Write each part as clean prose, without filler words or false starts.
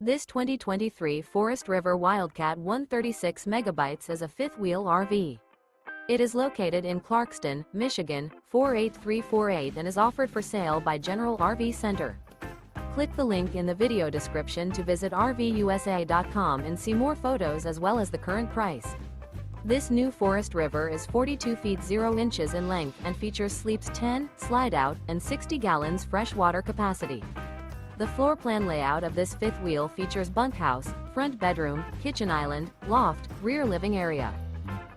This 2023 Forest River Wildcat ONE 36 megabytes is a fifth-wheel RV. It is located in Clarkston, Michigan, 48348 and is offered for sale by General RV Center. Click the link in the video description to visit RVUSA.com and see more photos as well as the current price. This new Forest River is 42 feet 0 inches in length and features sleeps 10, slide-out, and 60 gallons fresh water capacity. The floor plan layout of this fifth wheel features bunkhouse, front bedroom, kitchen island, loft, rear living area.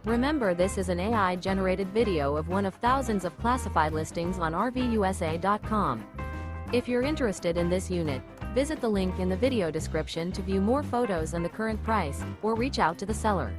Remember, this is an AI-generated video of one of thousands of classified listings on RVUSA.com. If you're interested in this unit, visit the link in the video description to view more photos and the current price, or reach out to the seller.